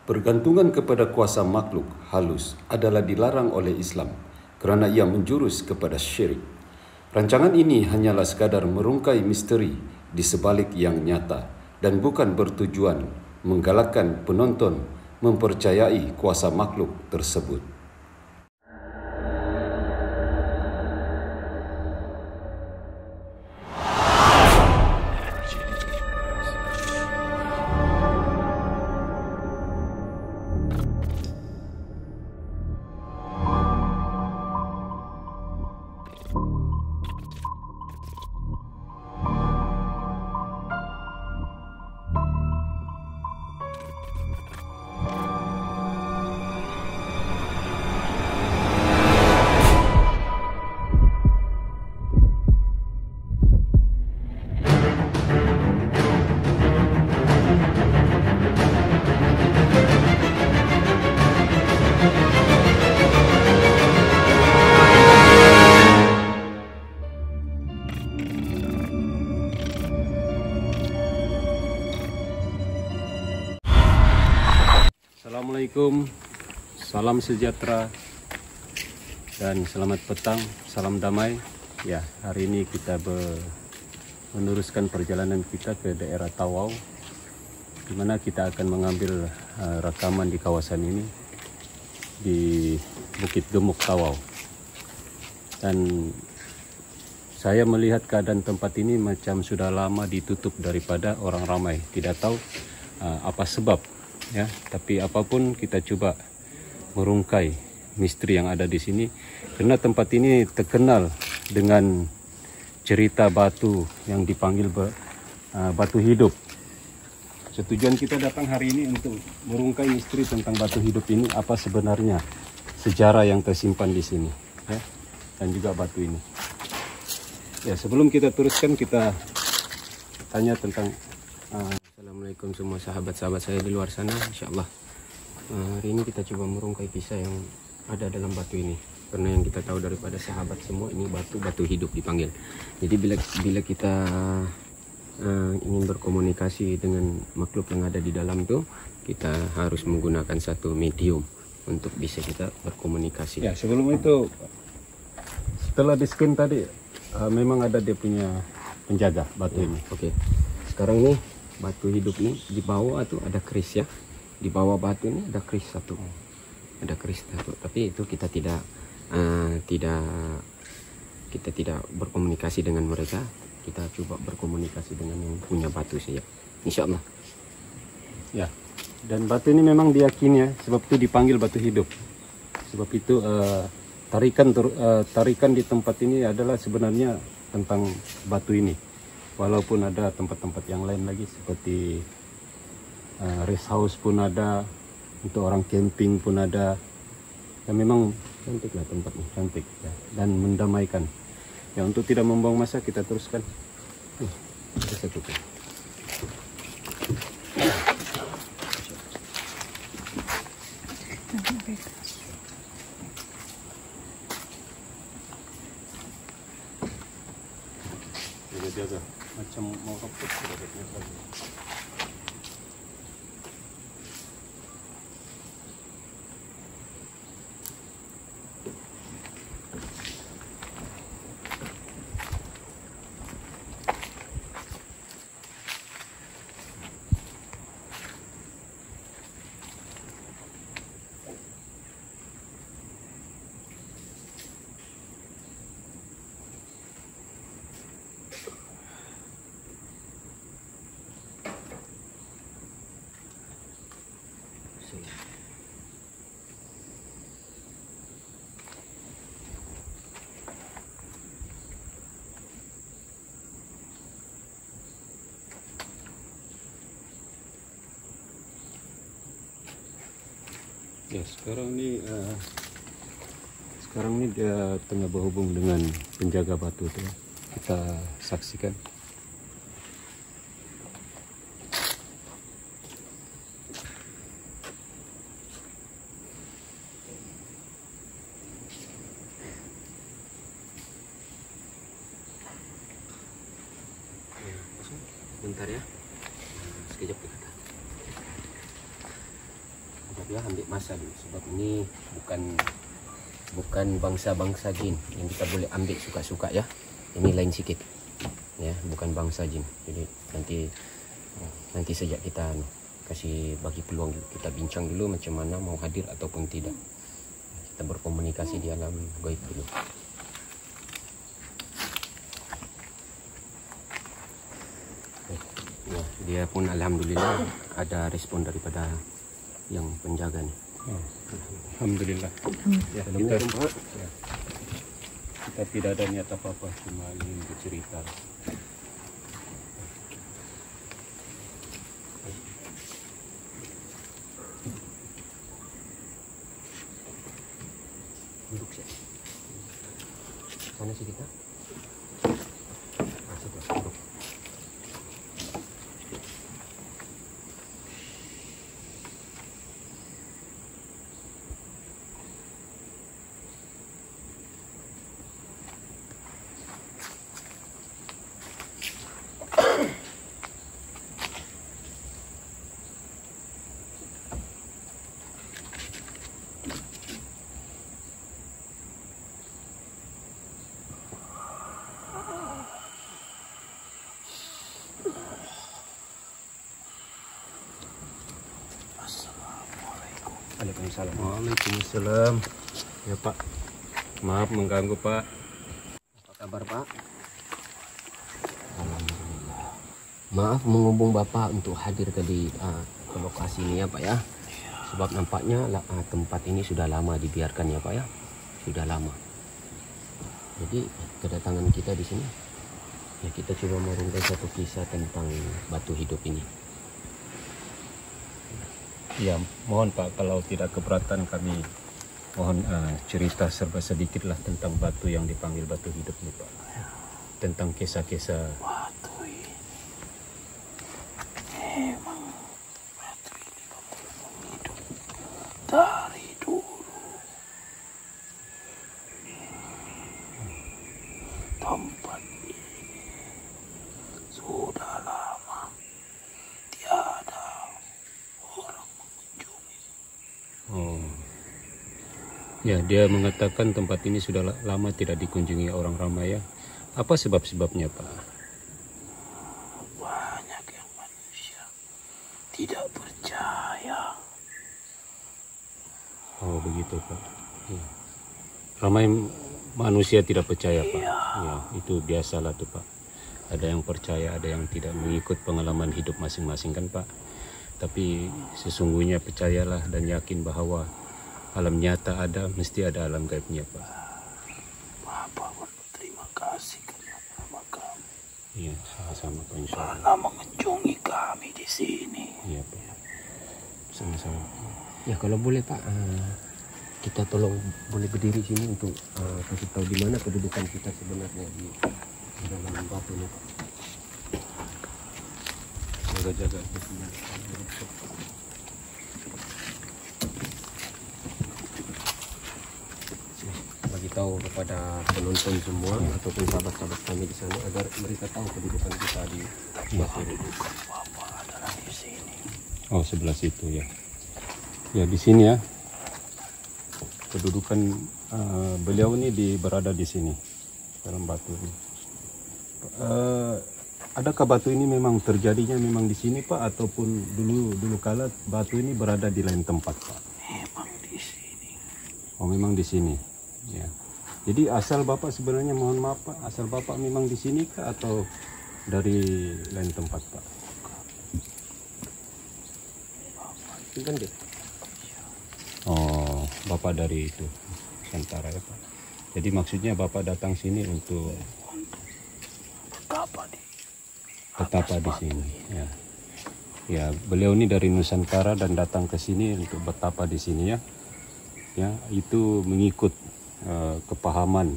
Bergantungan kepada kuasa makhluk halus adalah dilarang oleh Islam kerana ia menjurus kepada syirik. Rancangan ini hanyalah sekadar merungkai misteri di sebalik yang nyata dan bukan bertujuan menggalakkan penonton mempercayai kuasa makhluk tersebut. Assalamualaikum, salam sejahtera dan selamat petang, salam damai. Ya, hari ini kita meneruskan perjalanan kita ke daerah Tawau, di mana kita akan mengambil rekaman di kawasan ini di Bukit Gemuk Tawau. Dan saya melihat keadaan tempat ini macam sudah lama ditutup daripada orang ramai. Tidak tahu apa sebab. Ya, tapi apapun kita coba merungkai misteri yang ada di sini, karena tempat ini terkenal dengan cerita batu yang dipanggil batu hidup. Tujuan kita datang hari ini untuk merungkai misteri tentang batu hidup ini, apa sebenarnya sejarah yang tersimpan di sini, ya, dan juga batu ini. Ya, sebelum kita teruskan, kita tanya tentang Assalamualaikum semua sahabat-sahabat saya di luar sana, insyaallah. Hari ini kita coba merungkai kisah yang ada dalam batu ini. Karena yang kita tahu daripada sahabat semua, ini batu hidup dipanggil. Jadi bila kita ingin berkomunikasi dengan makhluk yang ada di dalam itu, kita harus menggunakan satu medium untuk bisa kita berkomunikasi. Ya, sebelum itu, setelah di scan tadi, memang ada dia punya penjaga batu ini. Oke. Sekarang ini batu hidup ini di bawah itu ada keris, ya. Di bawah batu ini ada keris satu. Ada keris satu. Tapi itu kita tidak berkomunikasi dengan mereka. Kita coba berkomunikasi dengan yang punya batu saja, insyaallah. Ya. Dan batu ini memang diyakini, ya, sebab itu dipanggil batu hidup. Sebab itu tarikan di tempat ini adalah sebenarnya tentang batu ini. Walaupun ada tempat-tempat yang lain lagi seperti rest house pun ada, untuk orang camping pun ada. Dan memang cantiklah tempatnya, cantik, ya, dan mendamaikan. Ya, untuk tidak membuang masa, kita teruskan. Kita tutup. Jaga macam mau hapus sudah lagi. Ya, sekarang ini dia tengah berhubung dengan penjaga batu itu. Kita saksikan. Bentar ya, sekejap kita. ya, ambil masa dulu sebab ini bukan bangsa-bangsa jin yang kita boleh ambil suka-suka ya. Ini lain sikit ya, bukan bangsa jin. Jadi nanti sejak kita kasih bagi peluang dulu, kita bincang dulu macam mana mau hadir ataupun tidak. Kita berkomunikasi di alam gaib dulu. Ya, dia pun alhamdulillah ada respon daripada yang penjaga nih. Oh, alhamdulillah. Ya, kita tidak ada niat apa-apa, cuma ingin bercerita. Duduk sih. Sana sih kita. Masuk lah, duduk. Waalaikumsalam. Waalaikumsalam. Ya Pak, maaf mengganggu Pak. Apa kabar Pak? Alhamdulillah. Maaf menghubung Bapak untuk hadir ke lokasi ini ya Pak ya. Sebab nampaknya tempat ini sudah lama dibiarkan ya Pak ya. Sudah lama. Jadi kedatangan kita di sini ya, kita coba merungkai satu kisah tentang batu hidup ini. Ya, mohon Pak, kalau tidak keberatan kami mohon cerita serba sedikit lah tentang batu yang dipanggil batu hidup ini Pak. Tentang kisah-kisah. Batu ini memang batu ini hidup dari dulu. Tempat ini sudah lama tiada orang mengunjungi. Oh. Ya, dia mengatakan tempat ini sudah lama tidak dikunjungi orang ramai ya. Apa sebab-sebabnya Pak? Banyak yang manusia tidak percaya. Oh begitu Pak. Ya. Ramai manusia tidak percaya Pak. Ya, itu biasalah tuh Pak. Ada yang percaya, ada yang tidak, mengikut pengalaman hidup masing-masing kan Pak. Tapi sesungguhnya percayalah dan yakin bahwa alam nyata ada, mesti ada alam gaibnya Pak. Bapak berterima kasih kepada kamu. Iya, sama-sama Pak, insya Allah. Karena mengunjungi kami di sini. Iya Pak, sama-sama. Ya kalau boleh Pak, kita tolong boleh berdiri sini untuk kasih tahu di mana kedudukan kita sebenarnya di dalam batu ini Pak. Jaga-jaga. Bagi tahu kepada penonton semua ataupun sahabat-sahabat kami di sana agar mereka tahu kedudukan kita di batu ini. Kedudukan Bapak adalah di sini. Oh sebelah situ ya. Ya di sini ya. Kedudukan beliau ini berada di sini dalam batu ini. Adakah batu ini memang terjadinya memang di sini Pak, ataupun dulu kala batu ini berada di lain tempat Pak? Memang di sini. Oh memang di sini. Ya. Jadi asal Bapak sebenarnya, mohon maaf Pak, asal Bapak memang di sini kah atau dari lain tempat Pak? Kan deh. Oh, Bapak dari itu Nusantara ya Pak. Jadi maksudnya Bapak datang sini untuk betapa di sini. Ya. Ya, beliau ini dari Nusantara dan datang ke sini untuk betapa di sini ya. Ya, itu mengikut kepahaman,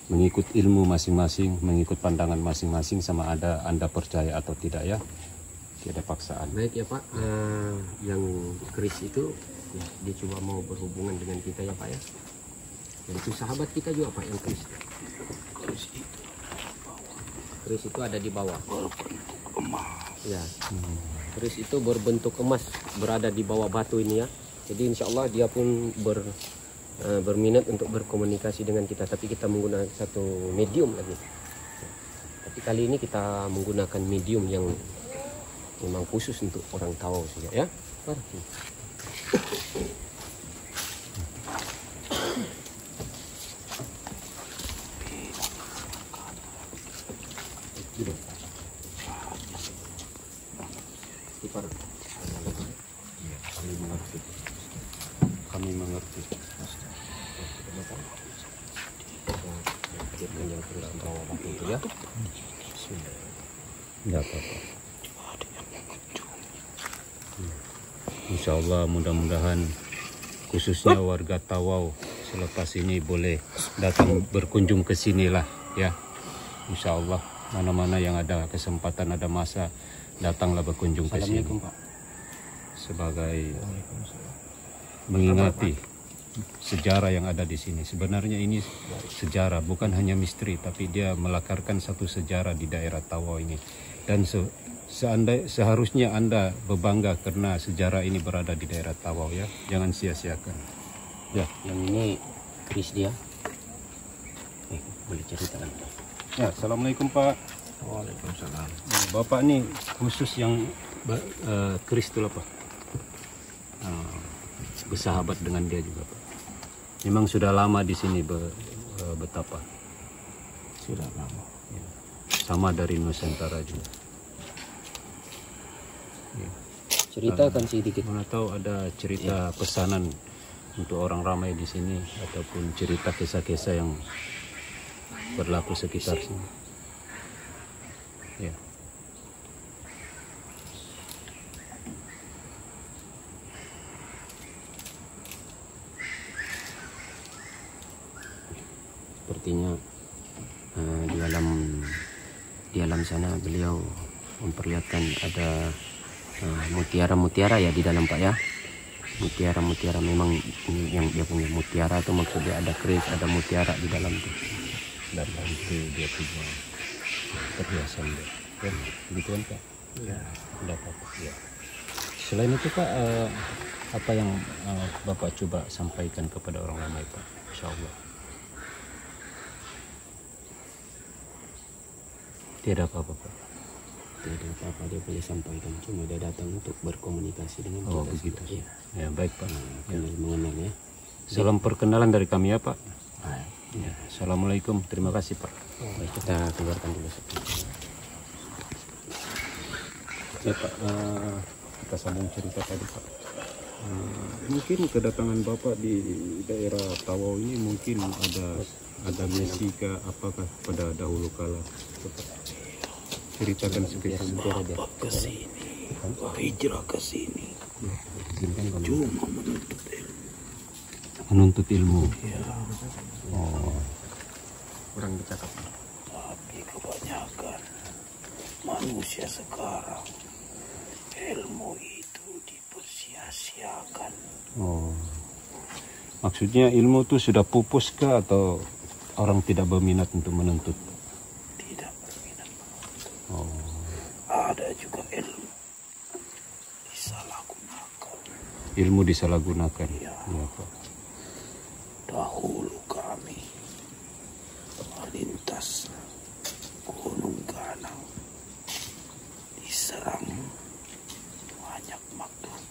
mengikut ilmu masing-masing, mengikut pandangan masing-masing, sama ada Anda percaya atau tidak ya. Tidak ada paksaan. Baik ya Pak, yang Chris itu ya, dia coba mau berhubungan dengan kita ya Pak ya. Dan itu sahabat kita juga Pak yang Chris. Chris itu ada di bawah. Berbentuk emas. Ya. Chris itu berbentuk emas berada di bawah batu ini ya. Jadi insya Allah dia pun berminat untuk berkomunikasi dengan kita, tapi kita menggunakan satu medium lagi. Tapi kali ini kita menggunakan medium yang memang khusus untuk orang Tawau saja ya. Kami mengerti. Ya. Tidak apa-apa. Insya Allah mudah-mudahan khususnya warga Tawau selepas ini boleh datang berkunjung ke sinilah ya. Insya Allah mana-mana yang ada kesempatan, ada masa, datanglah berkunjung ke sini. Assalamualaikum Pak. Sebagai mengingati sejarah yang ada di sini. Sebenarnya ini sejarah, bukan hanya misteri, tapi dia melakarkan satu sejarah di daerah Tawau ini. Dan seharusnya Anda berbangga karena sejarah ini berada di daerah Tawau ya. Jangan sia-siakan. Ya, Yang ini Chris dia. Boleh cerita kan? ya. Assalamualaikum Pak. Waalaikumsalam. Bapak ini khusus yang Kristul apa? Bersahabat dengan dia juga Pak. Memang sudah lama di sini betapa. Sudah lama. Ya. Sama dari Nusantara juga. Ya. Ceritakan sedikit. Mana tahu ada cerita pesanan untuk orang ramai di sini ataupun cerita kisah-kisah yang berlaku sekitar sini. Ya. Sepertinya di alam sana beliau memperlihatkan ada mutiara-mutiara ya di dalam Pak ya. Mutiara-mutiara memang yang dia punya mutiara itu maksudnya ada keris, ada mutiara di dalam tuh. Dan itu dia punya perhiasan dia. Ya, gitu kan Pak? Ya. Tidak apa-apa. Ya. Selain itu Pak, apa yang Bapak coba sampaikan kepada orang ramai Pak? Insya Allah. Tidak apa-apa Pak. Tidak apa-apa dia boleh sampaikan, cuma dia datang untuk berkomunikasi dengan Oh kita. begitu. Ya. Ya baik Pak. Ya. Mengenal ya. Salam perkenalan dari kami ya Pak. Baik. Ya. Assalamualaikum. Terima kasih Pak. Baik, kita keluarkan dulu. Ya Pak, kita sambung cerita tadi Pak. Mungkin kedatangan Bapak di daerah Tawau ini mungkin ada misi ke apakah pada dahulu kala? Ceritakan sedikit. Bapak ke sini. Hijrah ke sini. Cuma menuntut ilmu. Menuntut ilmu. Ya, Oh, Kurang bercakap. tapi kebanyakan manusia sekarang ilmu itu dipersia-siakan. oh. Maksudnya ilmu itu sudah pupus kah atau orang tidak berminat untuk menuntut? Tidak berminat. Oh, Ada juga ilmu disalahgunakan. ilmu disalahgunakan. Ya. Ya Pak. Dahulu kami melintas Gunung Ganang, diserang banyak makhluk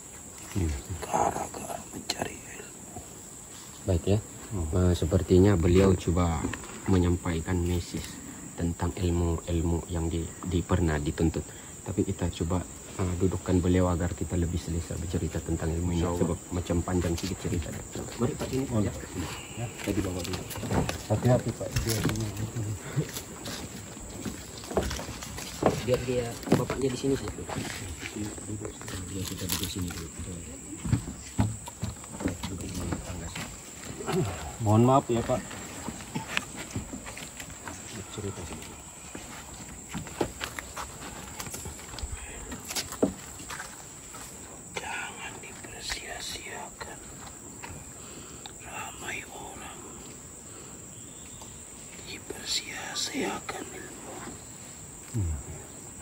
Ya. gara-gara mencari ilmu. Baik ya. Sepertinya beliau coba menyampaikan message tentang ilmu-ilmu yang pernah dituntut. Tapi kita coba dudukkan beliau agar kita lebih selesa bercerita tentang ilmu ini. Sebab macam panjang sedikit cerita. Mari Pak ini. Ya. Tadi bawa dulu. Hati-hati Pak. Biar dia bapaknya di sini saja. Biar kita duduk sini dulu. Duduk di tangga sini. Mohon maaf ya Pak. Cerita sedikit. Jangan dipersia-siakan. Ramai orang dipersia-siakan ilmu.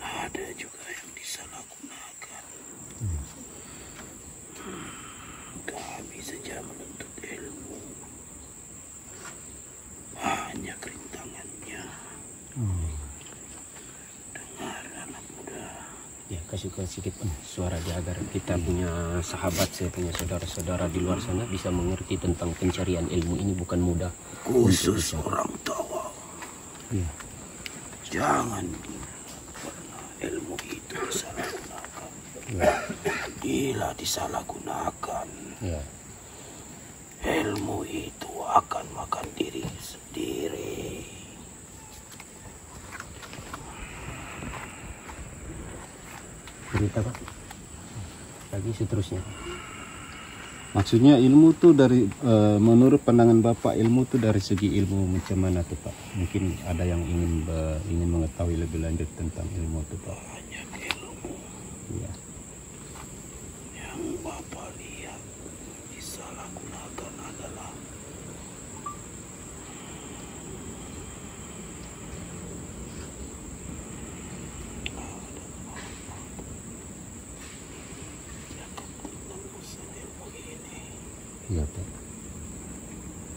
Ada juga yang disalahgunakan. kasih sedikit suara dia agar kita punya sahabat, saya punya saudara-saudara di luar sana bisa mengerti tentang pencarian ilmu ini bukan mudah. Khusus orang tawa. Ya. Jangan pernah ilmu itu disalahgunakan. Bila disalahgunakan, ilmu itu akan makan diri sendiri. Cerita Pak. Lagi seterusnya. Maksudnya ilmu tuh dari menurut pandangan Bapak ilmu tuh dari segi ilmu macam mana tuh Pak? Mungkin ada yang ingin mengetahui lebih lanjut tentang ilmu tuh Pak. Banyak ilmu Iya. yang Bapak lihat disalahgunakan adalah Iya Pak.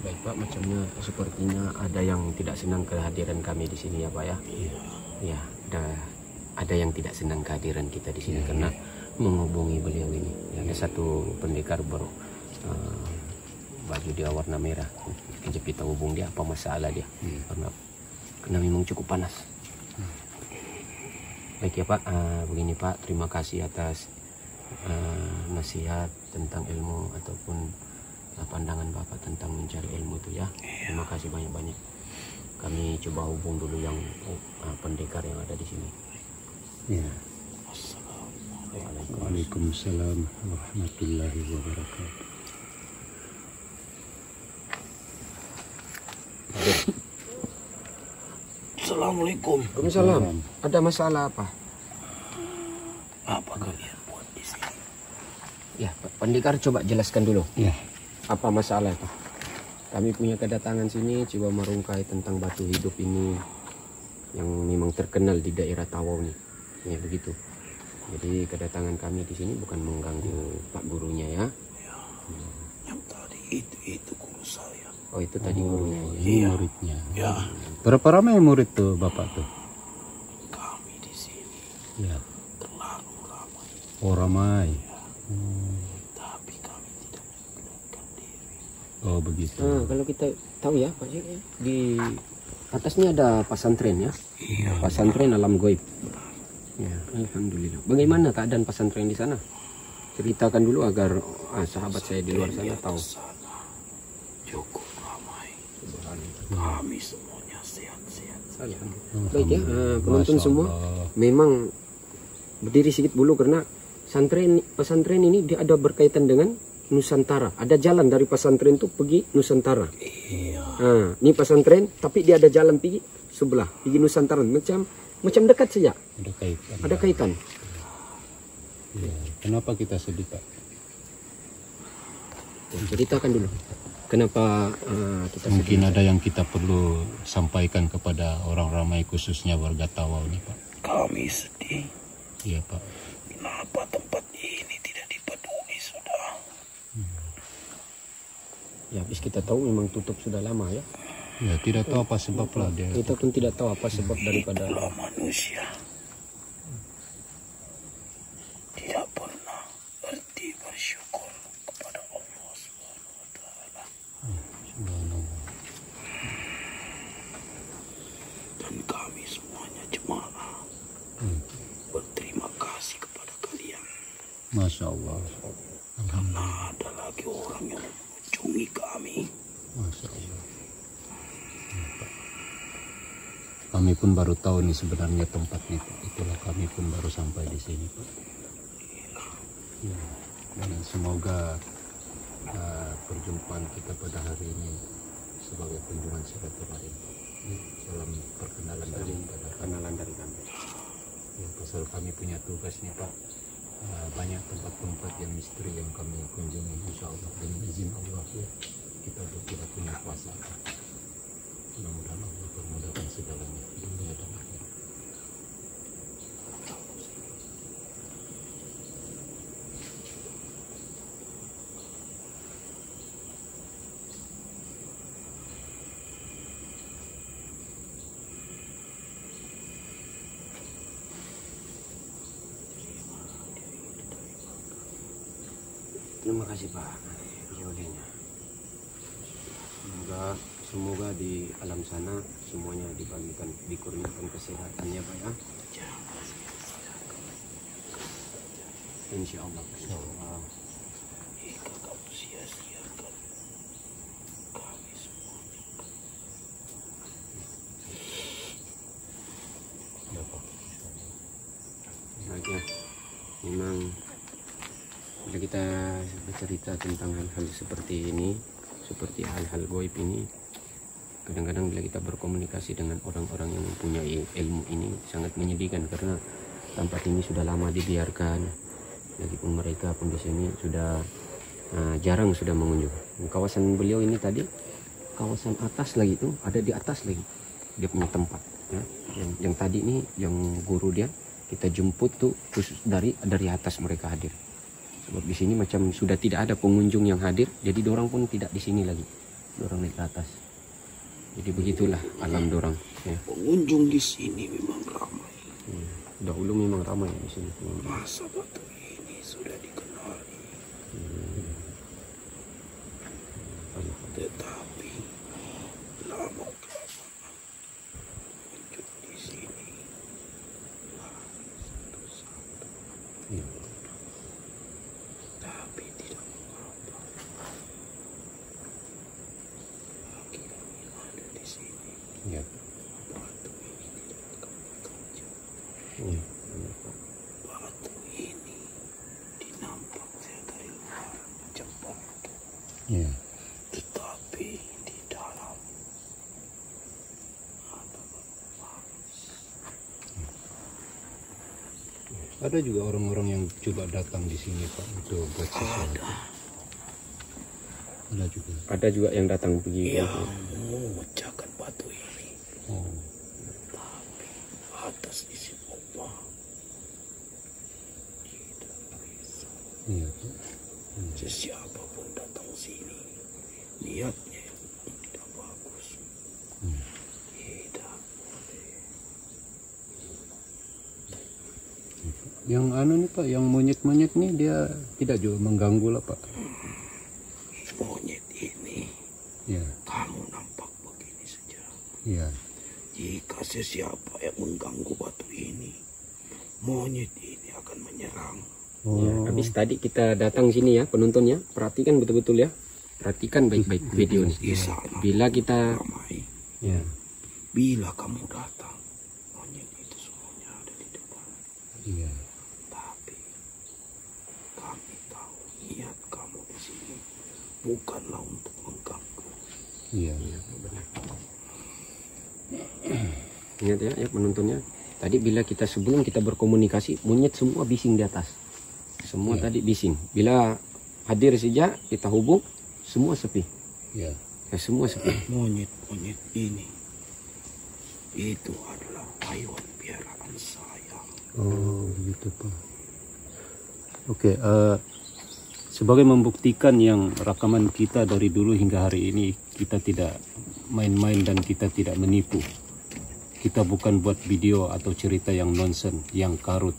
Baik Pak, macamnya sepertinya ada yang tidak senang kehadiran kami di sini ya Pak ya. Ya, ada yang tidak senang kehadiran kita di sini karena menghubungi beliau ini. Ya, ada satu pendekar baru baju dia warna merah. Kejap kita hubung dia apa masalah dia karena memang cukup panas. Baik ya Pak, begini Pak, terima kasih atas nasihat tentang ilmu ataupun pandangan Bapak tentang mencari ilmu itu ya. Terima kasih banyak-banyak. Kami coba hubung dulu yang pendekar yang ada di sini. Iya. Waalaikumsalam warahmatullahi wabarakatuh. Assalamualaikum. Waalaikumsalam. Ada masalah apa? Apa kalian buat di sini? Ya, Pak pendekar coba jelaskan dulu. Ya. Apa masalah itu? Kami punya kedatangan sini coba merungkai tentang batu hidup ini yang memang terkenal di daerah Tawau nih. Ya begitu. Jadi kedatangan kami di sini bukan mengganggu Pak gurunya ya. Yang tadi itu guru saya. Oh itu tadi gurunya ya. Ini muridnya. Ya, Berapa ramai murid tuh Bapak tuh? kami di sini Ya. terlalu ramai, Oh ramai. tapi kami tidak menyebutkan diri. Oh begitu. Nah, kalau kita tahu ya Pak Syekh, di atasnya ada pesantren ya. Iya. Pesantren alam goib. Ya, alhamdulillah. Bagaimana keadaan pesantren di sana? Ceritakan dulu agar sahabat saya di luar sana tahu. Sana cukup ramai. Kami semuanya sehat-sehat saja. Baik ya, penonton Masya semua. Allah. Memang berdiri sedikit dulu karena pesantren ini dia ada berkaitan dengan Nusantara. Ada jalan dari pesantren itu pergi Nusantara. Iya. Nah, ini pesantren tapi dia ada jalan pergi sebelah, pergi Nusantara. Macam dekat saja. Ada kaitan. Ada kaitan. Ya. Kenapa kita sedih Pak? Ceritakan dulu. Kenapa kita Mungkin ada yang kita perlu sampaikan kepada orang ramai khususnya warga Tawau nih Pak. Kami sedih. Iya Pak. Kenapa tempat ini tidak dipeduli sudah? Ya, habis kita tahu memang tutup sudah lama ya. Ya tidak tahu apa sebab lah dia. Kita pun tidak tahu apa sebab daripada Itulah manusia. Tidak pernah berhenti bersyukur kepada Allah Subhanahu wa taala. Dan kami semuanya jemaah berterima kasih kepada kalian. Masya Allah. Karena ada lagi orang yang mengunjungi kami. Masya Allah. Kami pun baru tahu nih sebenarnya tempatnya Pak. Itulah kami pun baru sampai di sini Pak. Ya, dan semoga perjumpaan kita pada hari ini sebagai kunjungan silaturahim. Dalam perkenalan dari kami. Ya, pasal kami punya tugas nih Pak. Banyak tempat-tempat yang misteri yang kami kunjungi, insya Allah dengan izin Allah ya. Kita tidak punya kuasa. Mudah-mudahan Allah permudahkan segalanya dunia dan akhirat. Terima kasih Pak Jolenya. Semoga di alam sana semuanya dibagikan, dikurniakan kesehatannya Pak ya. Insya Allah. Jika kamu sia-siakan kami semuanya. Baiknya, memang bila kita bercerita tentang hal-hal seperti ini, seperti hal-hal goib ini, kadang-kadang bila kita berkomunikasi dengan orang-orang yang mempunyai ilmu ini sangat menyedihkan, karena tempat ini sudah lama dibiarkan, lagipun mereka pun di sini sudah jarang sudah mengunjungi. Kawasan beliau ini tadi, kawasan atas lagi itu, ada di atas lagi dia punya tempat ya. Yang tadi ini yang guru dia kita jemput tuh khusus dari atas mereka hadir. Sebab di sini macam sudah tidak ada pengunjung yang hadir, jadi dorang pun tidak di sini lagi, dorang naik ke atas. Jadi begitulah alam dorang. Ya. Pengunjung di sini memang ramai. Dahulu memang ramai di sini. Masa batu ini sudah dikenali. Tetapi lama kelamaan pengunjung di sini lari satu-satu. Tapi tidak mengapa. Bagi kami yang ada di sini, Ya. batu ini tidak akan bekerja. Ya. Batu ini dinampaknya dari luar macam batu, Ya. tetapi di dalam ada batu panas. Ada juga orang-orang yang coba datang di sini Pak untuk buat sesuatu. Ada juga. Ada juga yang datang pergi. Yang memecahkan batu ini, Oh. tapi atas izin Allah tidak bisa. Iya. Sesiapapun datang sini, niatnya yang tidak bagus, tidak. Yang anu nih Pak, yang monyet-monyet nih dia tidak juga mengganggu lah Pak. Monyet ini Ya. kamu nampak begini saja. Iya. Jika sesiapa yang mengganggu batu ini, monyet ini akan menyerang. Ya, habis tadi kita datang sini ya penontonnya, perhatikan betul-betul ya, perhatikan baik-baik video Di ini. sana Bila kita ramai. Ya. Bila kamu datang, monyet itu semuanya ada di depan. Iya. Tapi kami tahu niat kamu di sini bukanlah untuk mengganggu. Iya. ingat ya penontonnya. Tadi bila kita sebelum kita berkomunikasi, monyet semua bising di atas. Semua tadi bising. Bila hadir saja kita hubung, semua sepi. Iya. Semua sepi. Monyet-monyet ini itu adalah hewan piaraan saya. Oh, begitu Pak. Oke, sebagai membuktikan yang rekaman kita dari dulu hingga hari ini, kita tidak main-main dan kita tidak menipu. Kita bukan buat video atau cerita yang nonsen, yang karut,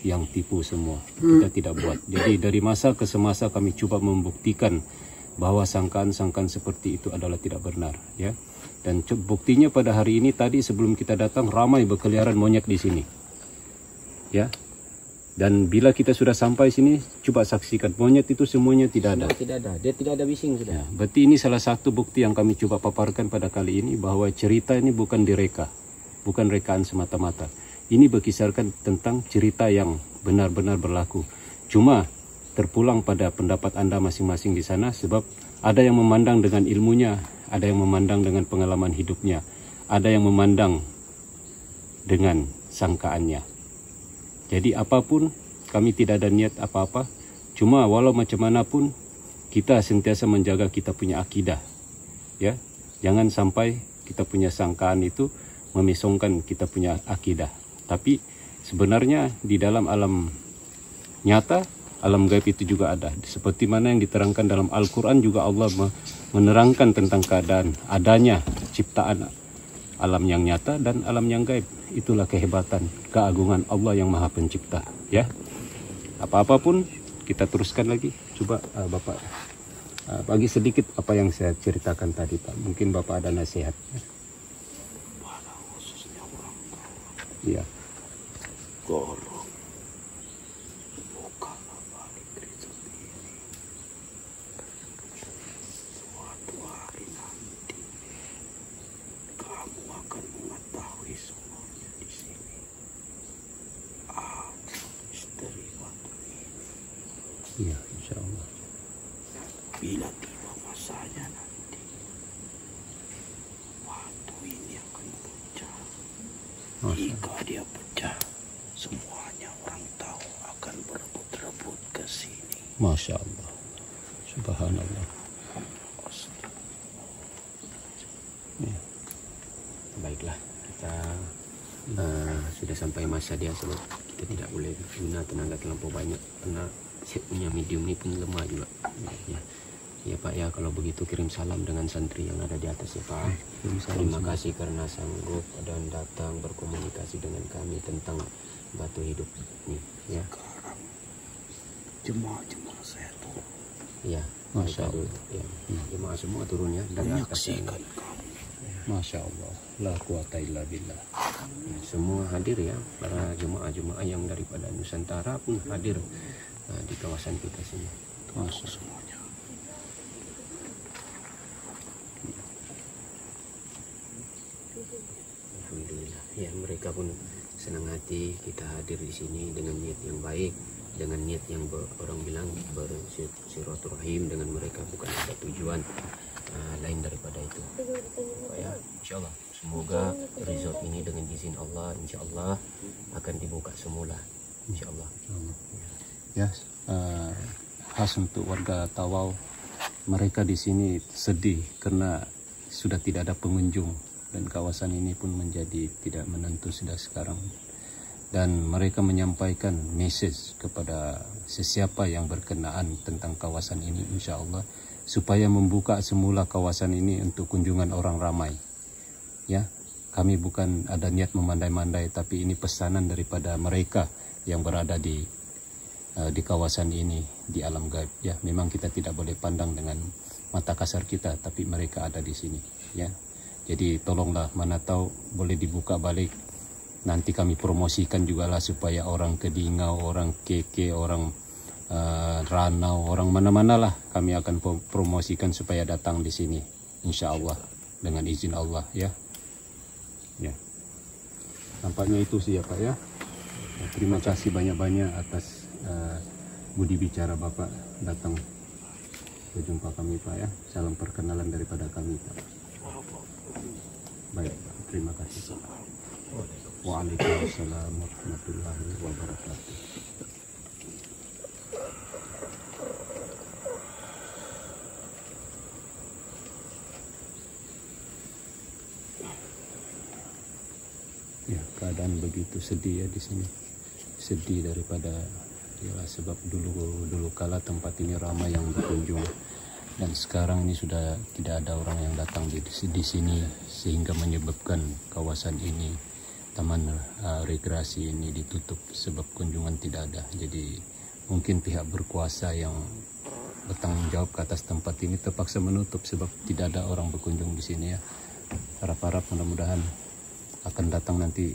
yang tipu semua. Kita tidak buat. Jadi dari masa ke semasa kami coba membuktikan bahwa sangkaan-sangkaan seperti itu adalah tidak benar, ya. Dan buktinya pada hari ini tadi sebelum kita datang ramai berkeliaran monyet di sini. Ya. Dan bila kita sudah sampai sini, coba saksikan monyet itu semuanya tidak ada. Tidak ada, dia tidak ada bising sudah. Ya, berarti ini salah satu bukti yang kami coba paparkan pada kali ini bahwa cerita ini bukan direka, bukan rekaan semata-mata. Ini berkisarkan tentang cerita yang benar-benar berlaku. Cuma terpulang pada pendapat Anda masing-masing di sana, sebab ada yang memandang dengan ilmunya, ada yang memandang dengan pengalaman hidupnya, ada yang memandang dengan sangkaannya. Jadi apapun, kami tidak ada niat apa-apa. Cuma walau macam mana pun, kita sentiasa menjaga kita punya akidah. Ya, jangan sampai kita punya sangkaan itu memesongkan kita punya akidah. Tapi sebenarnya di dalam alam nyata, alam gaib itu juga ada. Seperti mana yang diterangkan dalam Al-Quran juga Allah menerangkan tentang keadaan adanya ciptaan alam yang nyata dan alam yang gaib. Itulah kehebatan, keagungan Allah yang Maha Pencipta. Ya, apa-apapun kita teruskan lagi. Coba Bapak bagi sedikit apa yang saya ceritakan tadi Pak. Mungkin Bapak ada nasihat. Pada khususnya orang tua. Iya. Tolong bukalah balik rezeki ini. Suatu hari nanti kamu akan mengetahui semuanya di sini. Aku istri batu ini. Iya, insya Allah. Bila tiba masanya nanti, batu ini akan pecah. Jika dia pecah, semuanya orang tahu akan berebut-rebut ke sini. Masya Allah. Subhanallah. Ya. Baiklah, kita sudah sampai masa dia sebab kita tidak boleh guna tenaga terlampau banyak karena set punya medium ini pun lemah juga. Ya. Ya Pak ya, kalau begitu kirim salam dengan santri yang ada di atas ya Pak. Terima kasih karena sanggup dan datang berkomunikasi dengan kami tentang batu hidup ini ya. Sekarang jemaah-jemaah saya tuh Iya, Masya Allah. Ya. Jemaah semua turun ya dari atas. menyaksikan kamu. Masya Allah. La quwata illa billah. Ya, semua hadir ya, para jemaah-jemaah yang daripada Nusantara pun hadir di kawasan kita sini. Masuk semuanya. Alhamdulillah ya, mereka pun senang hati kita hadir di sini dengan niat yang baik, dengan niat yang orang bilang bersilaturahim dengan mereka, bukan ada tujuan lain daripada itu. Ya, insya Allah semoga result ini dengan izin Allah insya Allah akan dibuka semula insya Allah. Ya, khas untuk warga Tawau, mereka di sini sedih karena sudah tidak ada pengunjung dan kawasan ini pun menjadi tidak menentu sudah sekarang. Dan mereka menyampaikan message kepada sesiapa yang berkenaan tentang kawasan ini insya Allah supaya membuka semula kawasan ini untuk kunjungan orang ramai. Ya, kami bukan ada niat memandai-mandai, tapi ini pesanan daripada mereka yang berada di kawasan ini, di alam gaib. Ya, memang kita tidak boleh pandang dengan mata kasar kita, tapi mereka ada di sini. Ya, jadi tolonglah, mana tahu boleh dibuka balik. Nanti kami promosikan juga lah supaya orang Kedingau, orang Keke, orang Ranau, orang mana-mana lah kami akan promosikan supaya datang di sini, insya Allah dengan izin Allah ya. Ya, nampaknya itu sih ya Pak ya. Terima kasih banyak-banyak atas budi bicara Bapak datang berjumpa kami Pak ya. Salam perkenalan daripada kami Pak. Baik Pak, terima kasih. Waalaikumsalam warahmatullahi wabarakatuh. Ya, keadaan begitu sedih ya di sini. Sedih daripada ya, sebab dulu kala tempat ini ramai yang berkunjung dan sekarang ini sudah tidak ada orang yang datang di sini sehingga menyebabkan kawasan ini, taman rekreasi ini ditutup sebab kunjungan tidak ada. Jadi mungkin pihak berkuasa yang bertanggung jawab ke atas tempat ini terpaksa menutup sebab tidak ada orang berkunjung di sini ya. Harap-harap mudah-mudahan akan datang nanti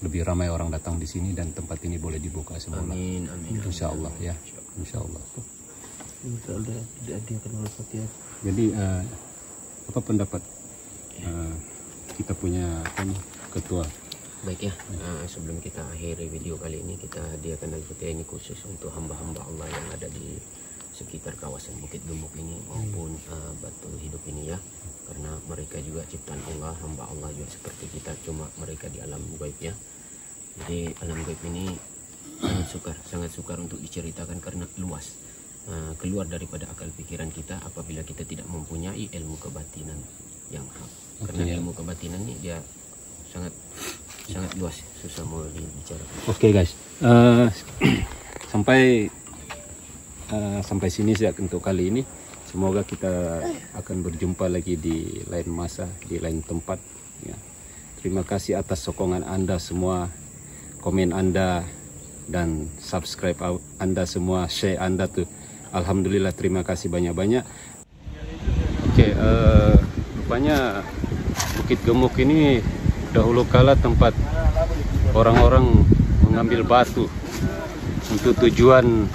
lebih ramai orang datang di sini dan tempat ini boleh dibuka semula. Amin, amin. Insya Allah ya, insya Allah. Jadi apa pendapat kita punya ketua? Baik ya, sebelum kita akhiri video kali ini, kita hadiahkan Al-Fatihah ini khusus untuk hamba-hamba Allah yang ada di sekitar kawasan Bukit Gemuk ini maupun batu hidup ini ya. Karena mereka juga ciptaan Allah, hamba Allah juga seperti kita, cuma mereka di alam gaib ya. Jadi alam gaib ini sangat sukar untuk diceritakan karena luas, keluar daripada akal pikiran kita apabila kita tidak mempunyai ilmu kebatinan yang hak. Karena ilmu kebatinan ini dia sangat luas, susah mau dibicarakan. Oke guys, sampai sini sih untuk kali ini. Semoga kita akan berjumpa lagi di lain masa, di lain tempat ya. Terima kasih atas sokongan Anda semua, komen Anda, dan subscribe Anda semua, share Anda tuh. Alhamdulillah, terima kasih banyak-banyak. Oke, rupanya Bukit Gemuk ini dahulu kala tempat orang-orang mengambil batu untuk tujuan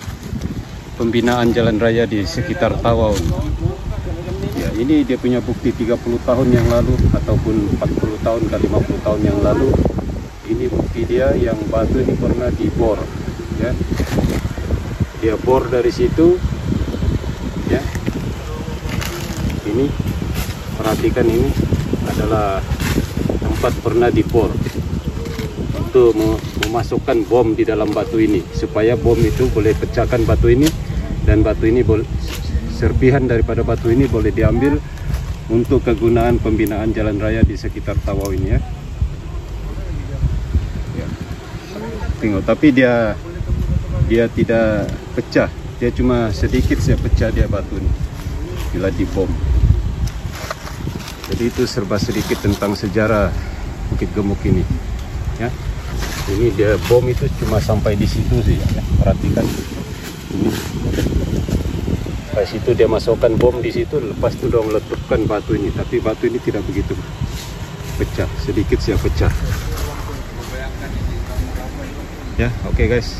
pembinaan jalan raya di sekitar Tawau. Ya, ini dia punya bukti 30 tahun yang lalu ataupun 40 tahun ke 50 tahun yang lalu. Ini bukti dia yang batu ini pernah dibor, ya. Dia bor dari situ, ya. Ini perhatikan, ini adalah tempat pernah dibor untuk memasukkan bom di dalam batu ini supaya bom itu boleh pecahkan batu ini, dan batu ini boleh, serpihan daripada batu ini boleh diambil untuk kegunaan pembinaan jalan raya di sekitar Tawau ini, ya. Tengok, tapi dia tidak pecah, dia cuma sedikit saja pecah dia batu ini bila dibom. Jadi itu serba sedikit tentang sejarah Bukit Gemuk ini, ya. Ini dia bom itu cuma sampai di situ sih, ya. Perhatikan ini. Pas itu dia masukkan bom di situ, lepas itu dong letupkan batu ini, tapi batu ini tidak begitu pecah, sedikit saja pecah. Ya, oke guys.